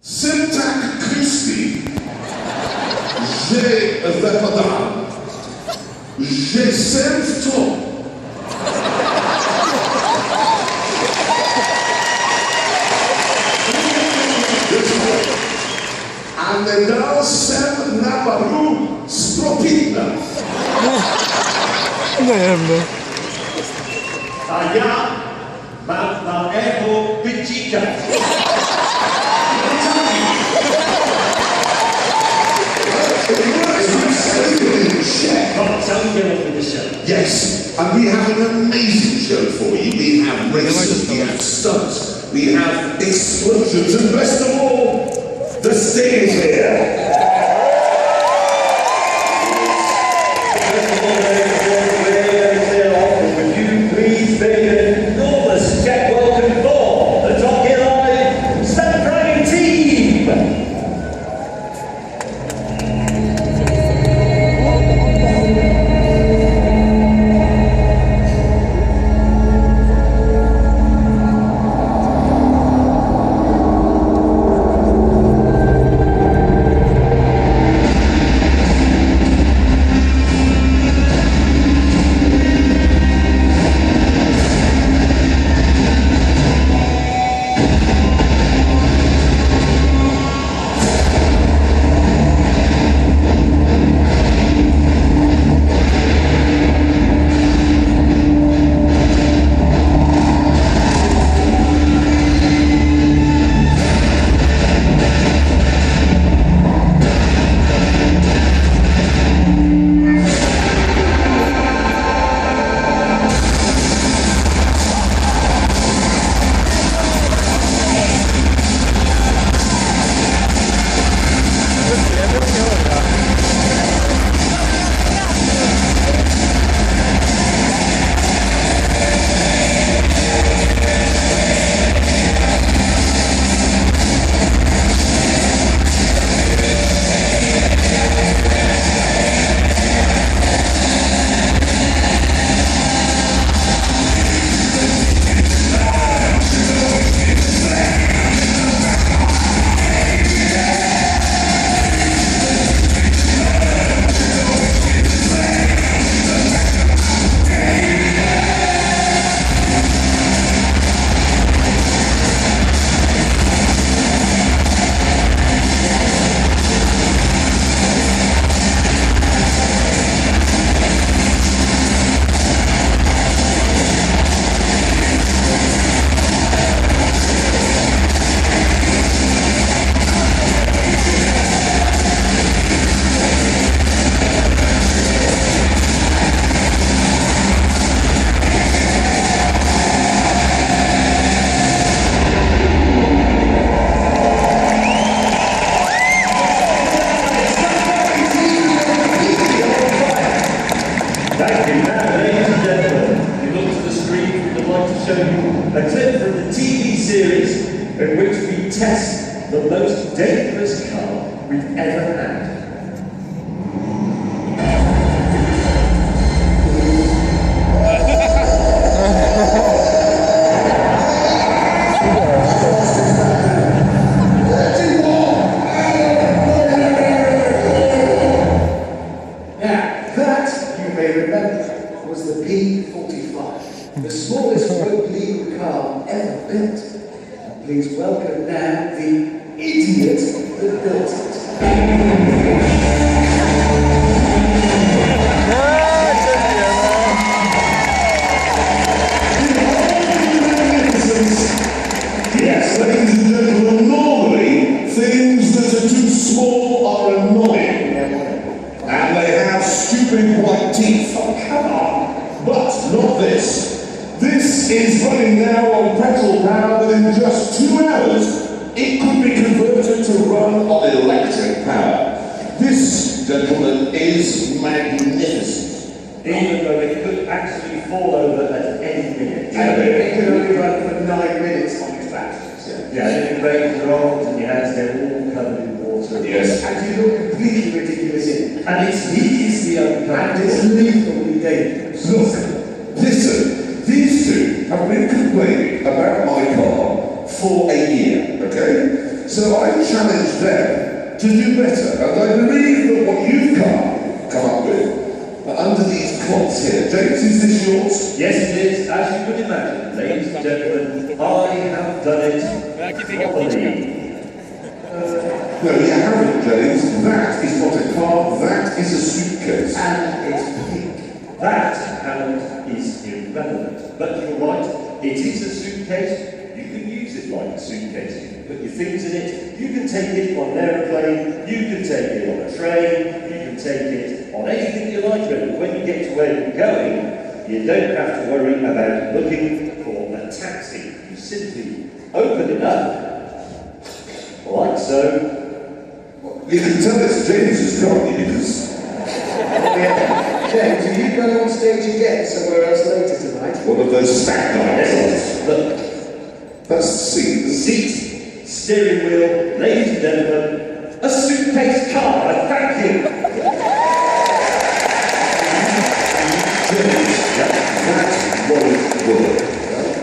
Jsem tak kristý, že vypadám, že jsem v tom. A nedal jsem na baru stropitna. Ne. A já mám na ego pičíka. Yes, and we have an amazing show for you. We have races, we have stunts, we have explosions, and best of all, the stage here. Would you please make an enormous check welcome for the Top Gear Live Stunt Prague team? Thank you. Now, ladies and gentlemen, if you look to the screen, we'd like to show you a clip from the TV series in which we test the most dangerous car we've ever had. Was the P45, the smallest road legal car ever built. Please welcome now the idiot that built it. Yes, ladies and gentlemen, normally things that are too small are annoying. And they have stupid white teeth. Oh, come on. But not this. This is running now on petrol power within just 2 hours. It could be converted to run on electric power. This, gentlemen, is magnificent. Even though it could actually fall over at any minute. It could only run for 9 minutes on its batteries. Yeah, if it rains or rolls and your hands, they're all covered in water. Yes. And you look completely ridiculous in it. And it's hideously And it's lethally dangerous. Look, listen, these two have been complaining about my car for a year, okay? So I challenge them to do better, and I believe that what you've come up with under these plots here. James, is this yours? Yes, it is, as you would imagine. Ladies and gentlemen, I have done it properly. No, you haven't, James. That is not a car, that is a suitcase. And it's pink. That, Hammond, is irrelevant. But you're right, it is a suitcase. You can use it like a suitcase. You can put your things in it. You can take it on an aeroplane. You can take it on a train. You can take it on anything you like, really. When you get to where you're going, you don't have to worry about looking for a taxi. You simply open it up, like so. You can tell it's James's, can't you? Because Yeah. James, are you going on stage again somewhere else later tonight? one of those stack nights. Look, That's the seat. seat, steering wheel, ladies and gentlemen, a suitcase car. I thank you. That won't work.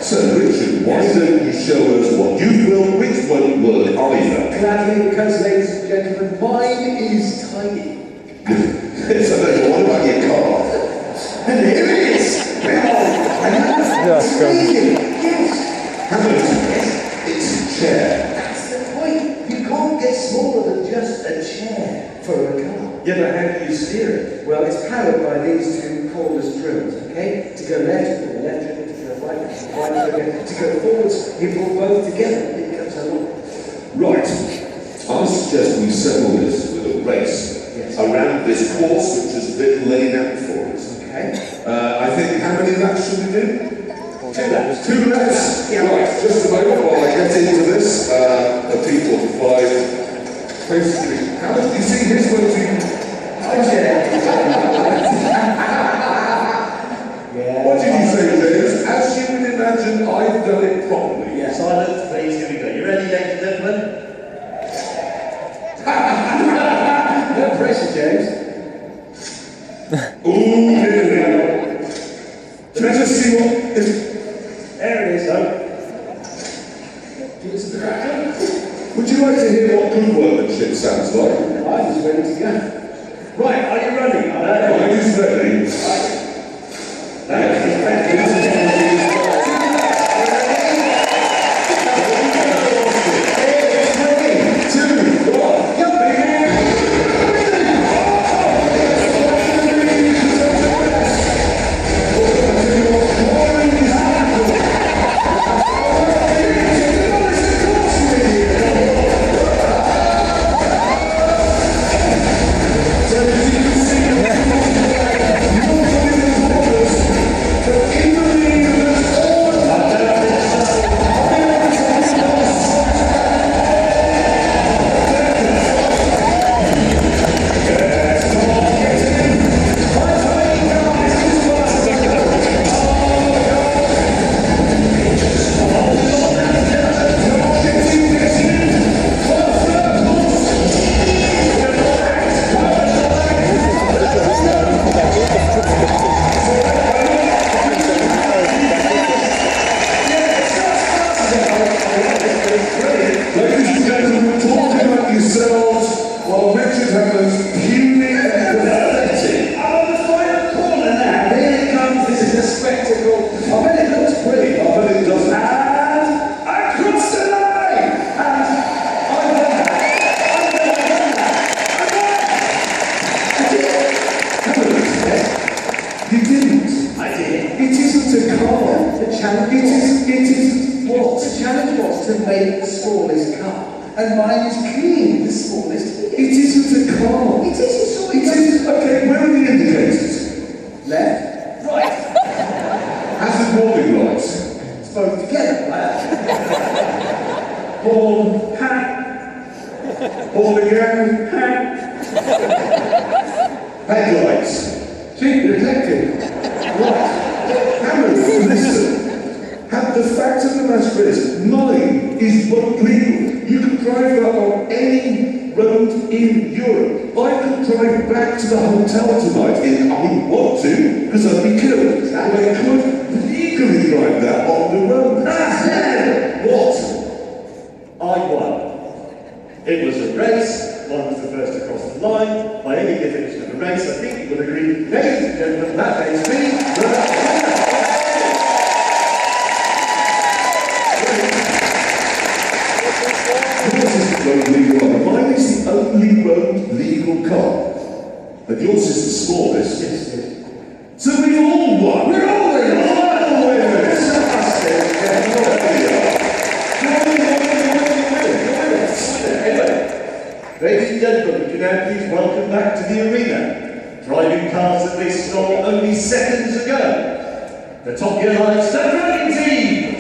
So, Richard, why don't you show us what you will, which won't work either? Gladly, because, ladies and gentlemen, mine is tiny. So, what about your car? And here it is! It's amazing! Yes! Hammond, it's a chair. That's the point. You can't get smaller than just a chair for a car. Yeah, but how do you steer it? Well, it's powered by these two cordless drills, okay? To go left, you put the left trigger, to go right, you put the right trigger. To go forwards, you put both together. It becomes a lot. Right. I suggest we settle this with a race around this course which has been laid out for us. Okay? I think, how many laps should we do? 2 laps. 2 laps? Yeah. Right, just a moment while I get into this. A P45. Basically, how much do you see his way to... Yeah. What did you say, James? As you would imagine, I've done it properly. Yeah. Silence, please. Here we go. You ready, ladies and gentlemen? No pressure, James. Ooh, here we go. Let's just see what is... There it is, though. Give us the crack. Would you like to hear what good workmanship sounds like? I was ready to go. Right, are you ready? Are you ready? Thank you. And mine is clean, the smallest. It isn't a car. It isn't, so It is. Okay, where are the indicators? Left. Right. Hazard warning lights. It's both together. Horn. Ha. Horn again. Ha. Headlights. See, reflective. Right. Hammond, listen. The fact of the matter is, mine is both legal. You can drive that on any road in Europe. I could drive back to the hotel tonight if I wouldn't want to, because I'd be killed. And I could legally drive that on the road. What? I won. It was a race, one was the first across the line. By any definition of a race, I think you would agree, ladies and gentlemen, that makes me the winner. Road legal car. Mine is the only road legal car. But yours is the smallest. Yes, yes. So we've all won. We're all winners. All winners. Anyway, ladies and gentlemen, would you now please welcome back to the arena, driving cars that they stole only seconds ago, the Top Gear Live Stunt Driving Team!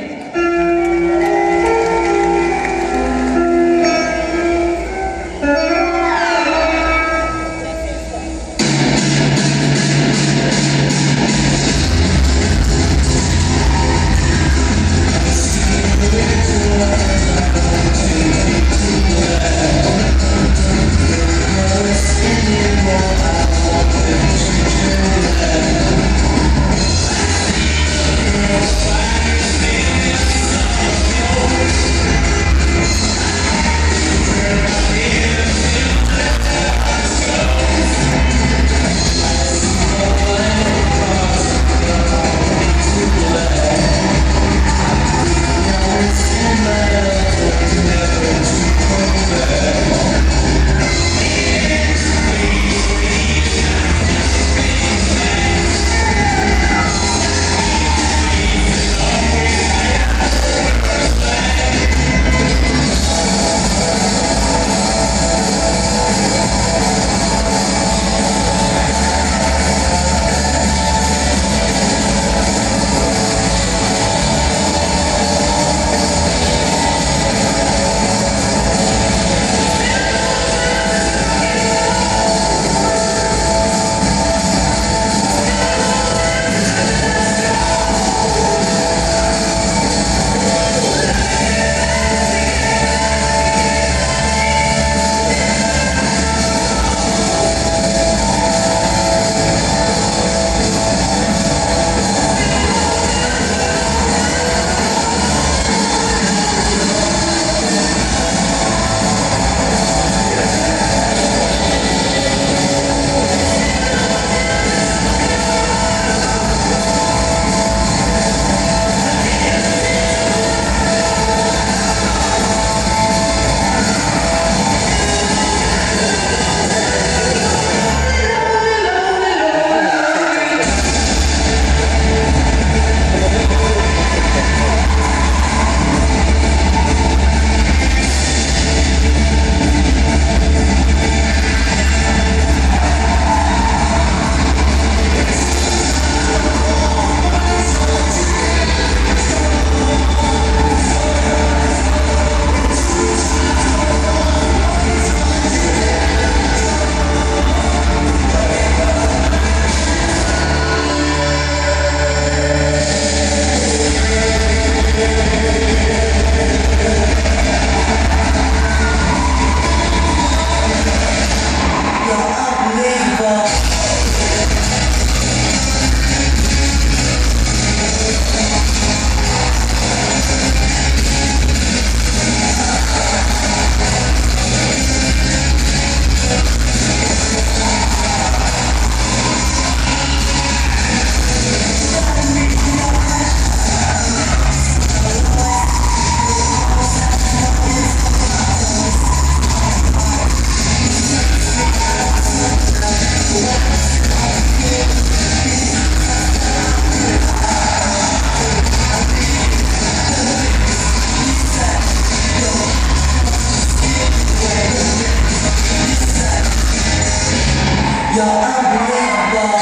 You're unbelievable.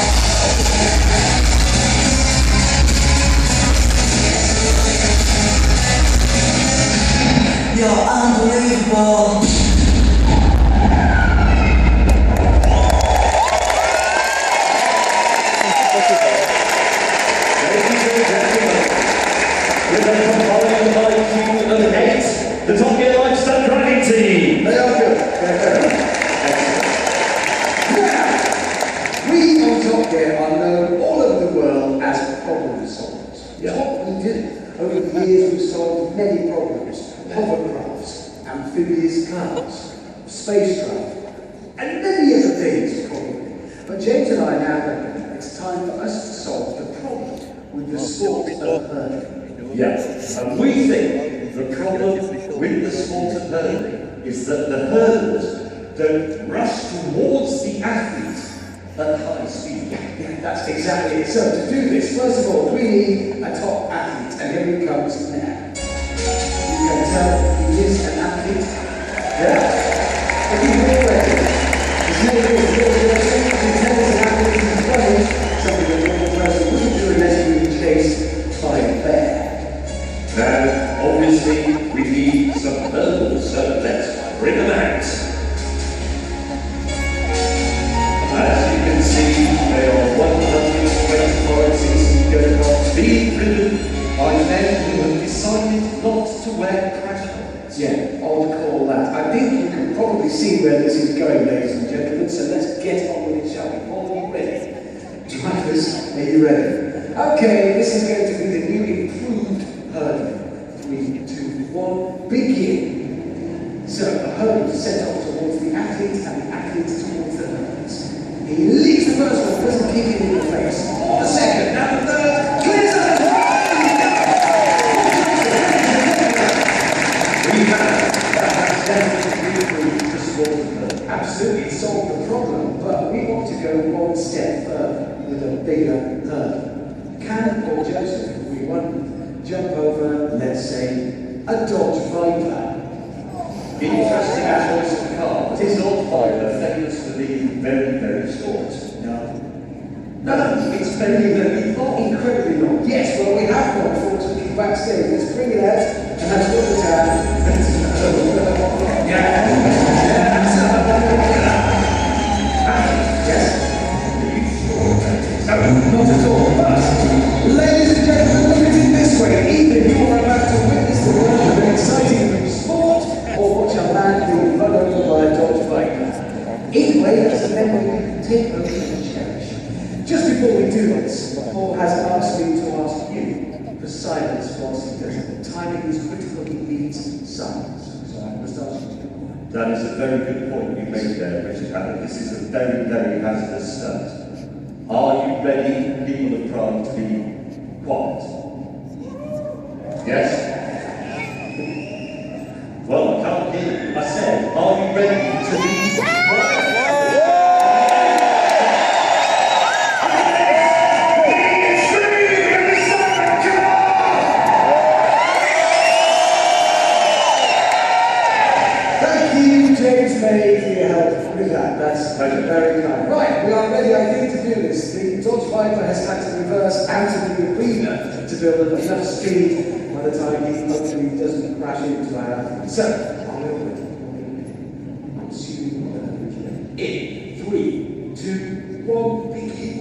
You're unbelievable. The Top Gear Live Stunt Driving Team. They are good. They're very Now, we on Top Gear are known all over the world as problem solvers. Yeah. What we do. Over the years, we've solved many problems. Hovercrafts, amphibious cars, space travel, and many other things, probably. But James and I now reckon it's time for us to solve the problem with the sport of hurling. Yes, and we think the problem with the sport of hurling is that the hurlers don't rush towards the athlete at high speed. Yeah, that's exactly it. So to do this, first of all, we need a top athlete, and here he comes now. You can tell he is an athlete. Yeah. But he's all ready. His name is Bill Wilson. He tells an athlete he's running, something that a normal person wouldn't do unless he was chased by a bear. Now, obviously, we need some hurdles, so let's bring them out. As you can see, they are 125.6 being driven by men who have decided not to wear crash helmets. Yeah, odd call that. I think you can probably see where this is going, ladies and gentlemen, so let's get on with it, shall we? Are you ready? Drivers, are you ready? Okay, this is going to be the new improved hurdle. 3, 2, 1, begin. So, the hurdle is set off towards the athlete and the athlete towards the hurdles. He leaps the first one, doesn't kick it in the face. The second, now the third, clears the Absolutely, it solved the problem, but we want to go one step further with a bigger hurdle. Can Paul Joseph, if we want, jump over, let's say, a Dodge Viper? Interesting choice of car. It is not Viper, famous for being very, very short. No, it's very, very long. Incredibly long. Yes, well, we have one, fortunately, backstage. Let's bring it out and have a look at not at all, but ladies and gentlemen, look at it this way. Either you are about to witness the world of an exciting new sport or watch a man being run over by a Dodge Viper. Either way, that's a memory we can take over and cherish. Just before we do this, Paul has asked me to ask you for silence whilst he does it. The timing is critical, he needs silence. So I must ask you. That is a very good point you made there, Richard Hammond. This is a very, very hazardous stunt. Are you ready, people of Prague, to be quiet? Yes? Well, I can't hear you. I said, are you ready to be quiet? That's very kind. Right, we are ready, I think, to do this. The Dodge Viper has had to reverse out of the arena to build up enough speed by the time he hopefully doesn't crash into our athlete. So, I'll in 3, 2, 1, begin.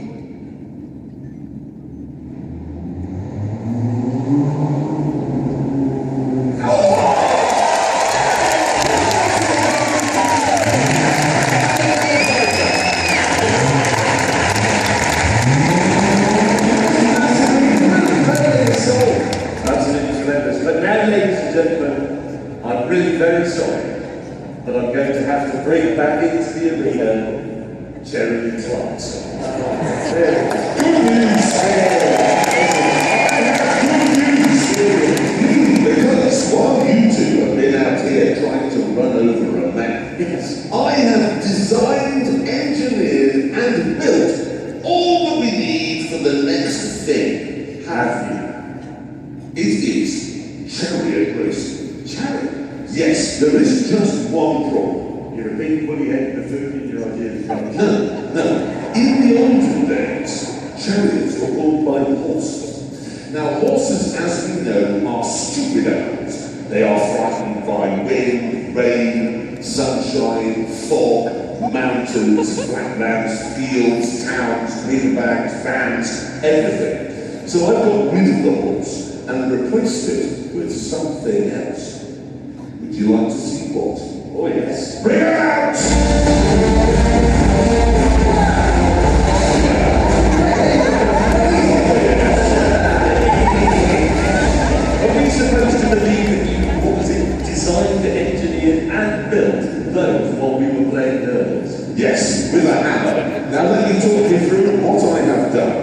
Very sorry, but I'm going to have to bring back into the arena Jeremy Clarkson. Good news! Because while you two have been out here trying to run over a man, I have designed, engineered, and built all that we need for the next thing. Have you? It is chariot racing. Chariot? Yes, there is just one problem. You're a big bully head with a food in your ideas. No. In the olden days, chariots were pulled by horses. Now, horses, as we know, are stupid animals. They are frightened by wind, rain, sunshine, fog, mountains, flatlands, fields, towns, riverbanks, fans, everything. So I got rid of the horse and replaced it with something else. Would you like to see what? Oh yes. Bring it out! Are we supposed to believe that you, what was it, designed, engineered and built those hurdles while we were playing hurdles. Yes, with a hammer. Now let me talk you through what I have done.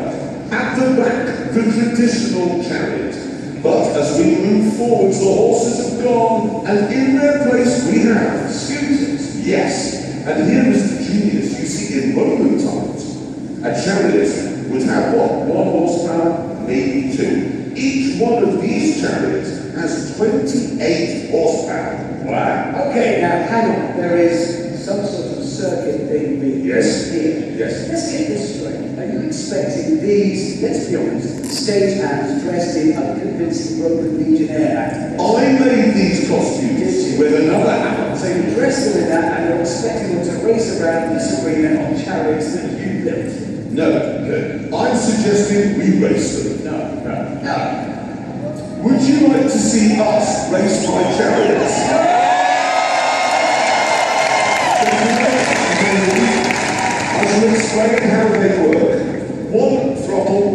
At the back, the traditional chariot. But as we move forwards, the horses have gone, and in their place we have scooters. Yes, and here is the genius. You see, in Roman times, a chariot would have what? 1 horsepower, maybe 2. Each one of these chariots has 28 horsepower. Wow. Okay, now hang on. There is some sort of circuit thing being Yes. here. Yes. Let's get this straight. Are you expecting these, let's be honest, stagehands dressed in unconvincing Roman legionnaire actors? I made these costumes with another hammer. So you dress them in that and you're expecting them to race around this arena on chariots that you built? No. I'm suggesting we race them. No. Would you like to see us race my chariots? I shall explain how they work. One throttle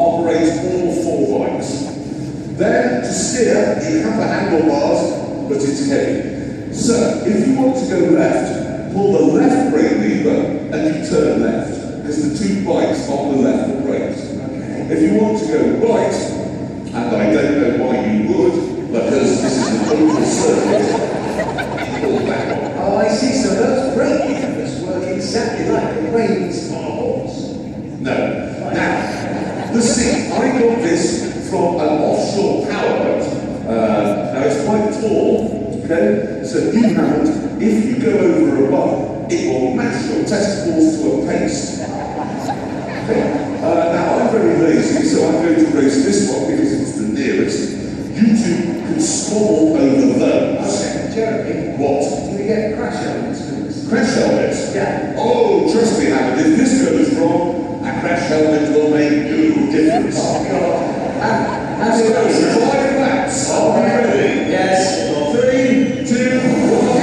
operates all 4 bikes. Then to steer, you have the handlebars, but it's heavy. So if you want to go left, pull the left brake lever and you turn left, because the 2 bikes on the left are brakes. If you want to go right, and I don't know why you would, because this is an oval circuit, you pull that one. Oh, I see. So those brake levers work exactly like the reins on a horse. No. Now, the seat, I got this from an offshore power boat. Now it's quite tall, okay? So you haven't, if you go over a bump, it will mash your testicles to a paste. Okay? Now I'm very lazy, so I'm going to race this one because it's the nearest. You two can stall over those. Okay, Jeremy. What? Do we get crash helmets for this? Crash helmets? Yeah. Oh, trust me, Howard, if this goes wrong, a crash helmet will make no difference. Oh, God. How's it So, going? 5 laps. Are we ready? Yes. 3, 2, 1.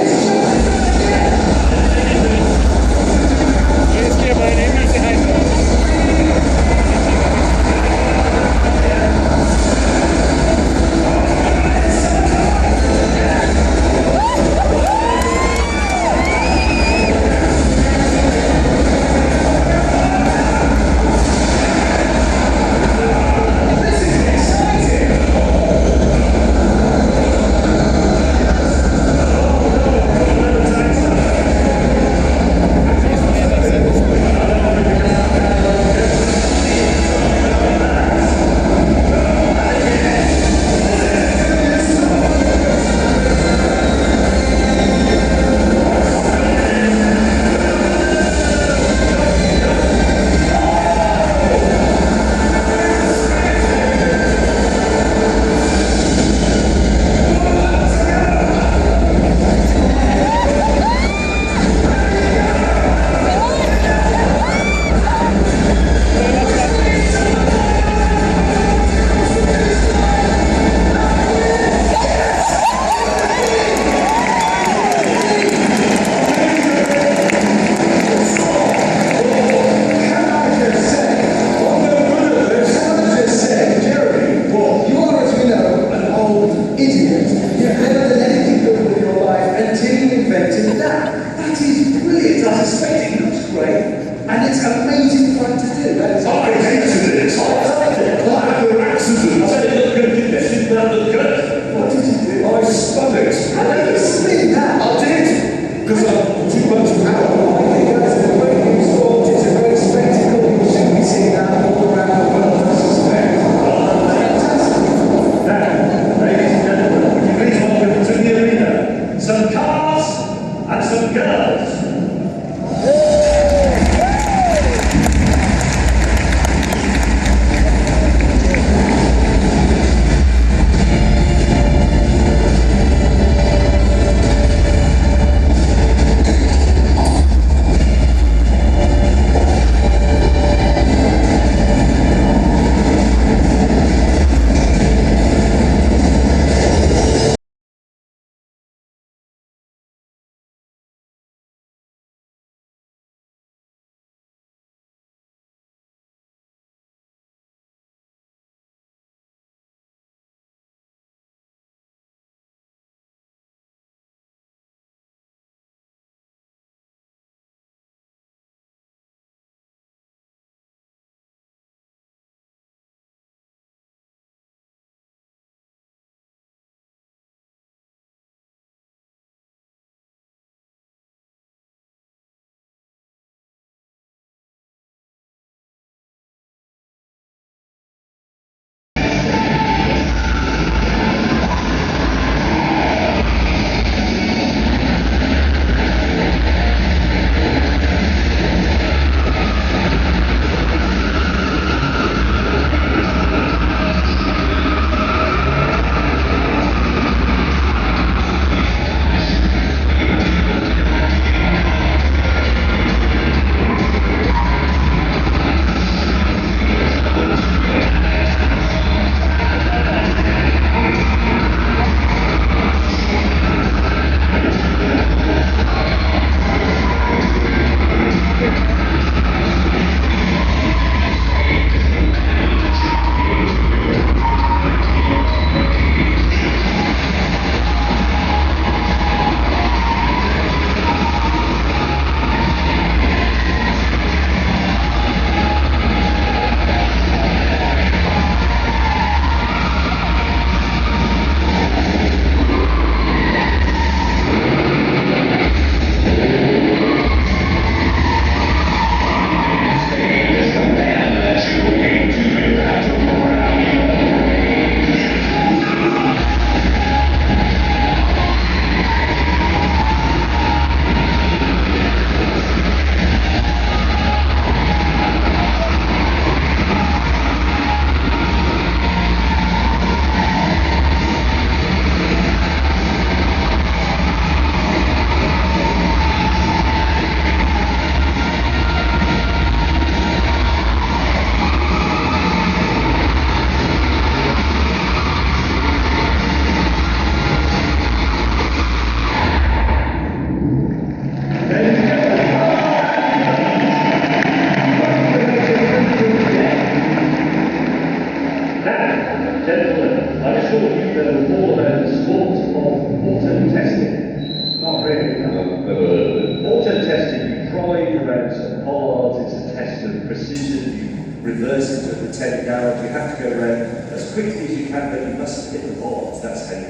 reverse into the 10 garage, you have to go around as quickly as you can, but you mustn't hit the bars. That's how you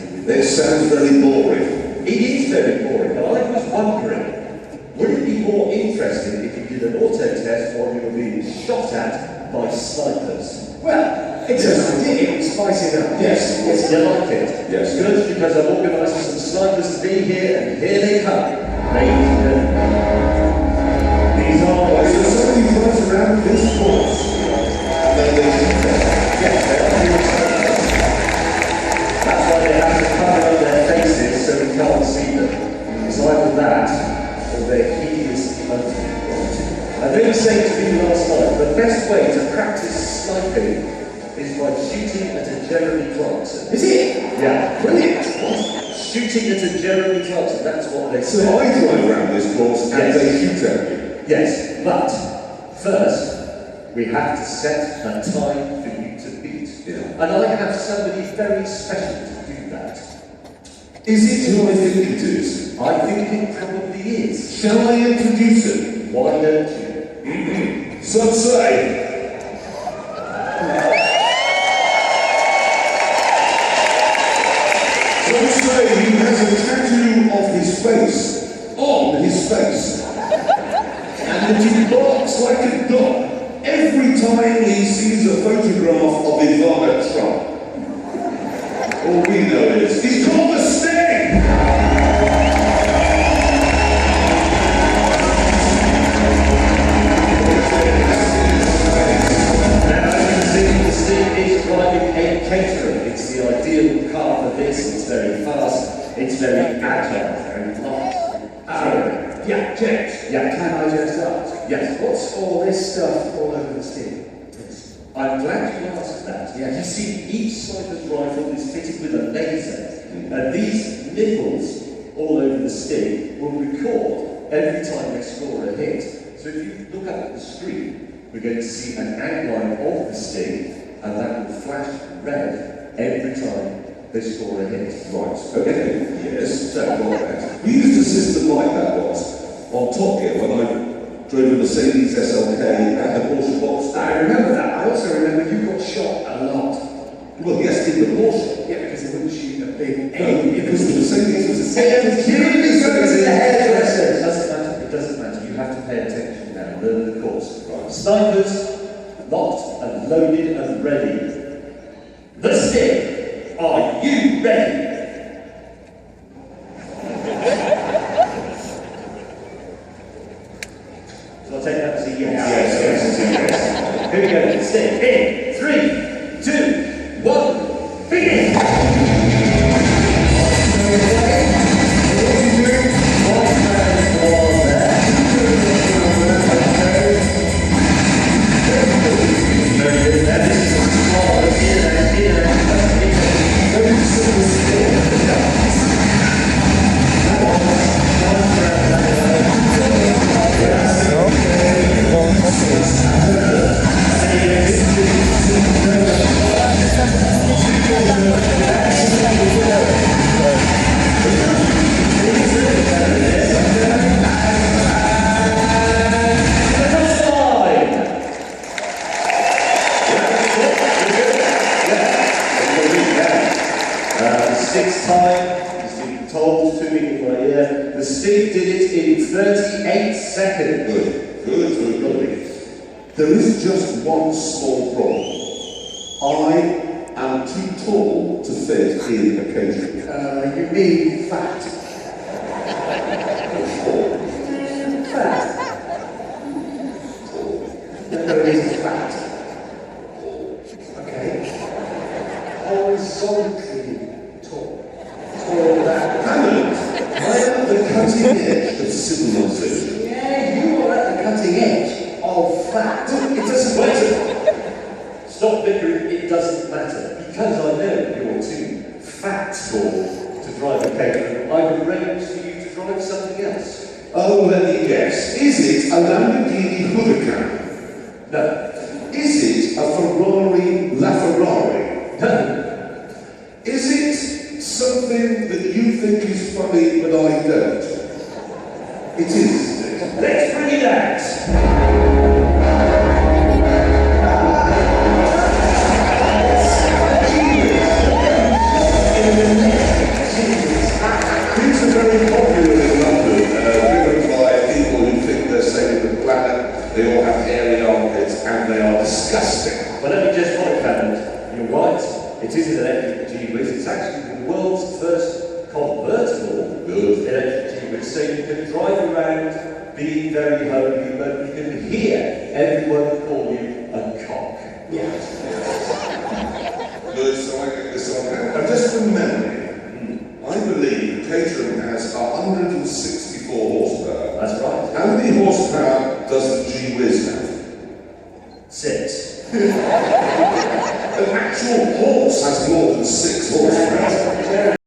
do it. This sounds very boring. It is very boring, but I was wondering, would it be more interesting if you did an auto test while you were being shot at by snipers? Well, it's an idea. Spice it up. Yes. Yes, you like it? Yes. Good, because I've organised for some snipers to be here, and here they come. Ladies and gentlemen. These are Why is there so many guys around this course? And then they shoot them. yes, they are real snipers. That's why they have to cover up their faces so we can't see them. It's either that, or they're hideously ugly. I don't say to you last night, the best way to practice sniping is by shooting at a Jeremy Clarkson. Is it? Yeah. Brilliant. Shooting at a Jeremy Clarkson, that's what they So say. I drive around this course and Yes. they shoot at me. Yes, but first, we have to set a time for you to beat. Yeah. And I have somebody very special to do that. Is it who I think it is? I think it probably is. Shall I introduce him? Why don't you? Some say. Some say he has a tattoo of his face on his face. And that he barks like a dog every time he sees a photograph of Ivana Trump. All we know is he's called the Sting! Now, as you can see, the Sting is driving a caterer. It's the ideal car for this. It's very fast, it's very agile, very light. Yeah, James. Yeah. Can I just ask? Yes. What's all this stuff all over the stick? I'm glad you asked that. Yeah. You see, each sniper's rifle is fitted with a laser, and these nipples all over the stick will record every time they score a hit. So if you look up at the screen, we're going to see an outline of the stick, and that will flash red every time they score a hit. Right, okay, yes, so got that. We used a system like that once on Top Gear when I drove a Mercedes SLK and a Porsche Box. I remember that. I also remember you got shot a lot. Well, yes, in the Porsche. Yeah, because they wouldn't shoot a big No, aim. because the Mercedes was a It doesn't matter. It doesn't matter. You have to pay attention now. Learn the course. Right. Snipers, locked and loaded and ready. The stick. Are you ready? So I'll take that as a yes. Yes, yes, yes. Here we go. The stick. In 3, 2, 1. Begin. Sixth time, it's been told to me in my ear, the stick did it in 38 seconds. Good. There is just one small problem. I am too tall to fit in a cage. You mean fat? Fat? No, it isn't fat. Okay. Horizontally tall. Tall that. Alan, I am at the cutting edge of civilization. Yeah, you are at the cutting edge of fat. It doesn't matter. Stop bickering, it doesn't matter. Because I know you're too fat to drive a caterer, I've arranged for you to drive something else. Oh, let me guess. Is it a Lamborghini Huracan? No. Is it a Ferrari LaFerrari? No. Is it something that you think is funny but I don't? It is, isn't it? Let's bring it out. drive around being very holy, but you can hear everyone call you a cock. Good, so I get this on hand. And just from memory, I believe the Caterham has 164 horsepower. That's right. How many horsepower does the G-Whiz have? 6. An actual horse has more than 6 horsepower.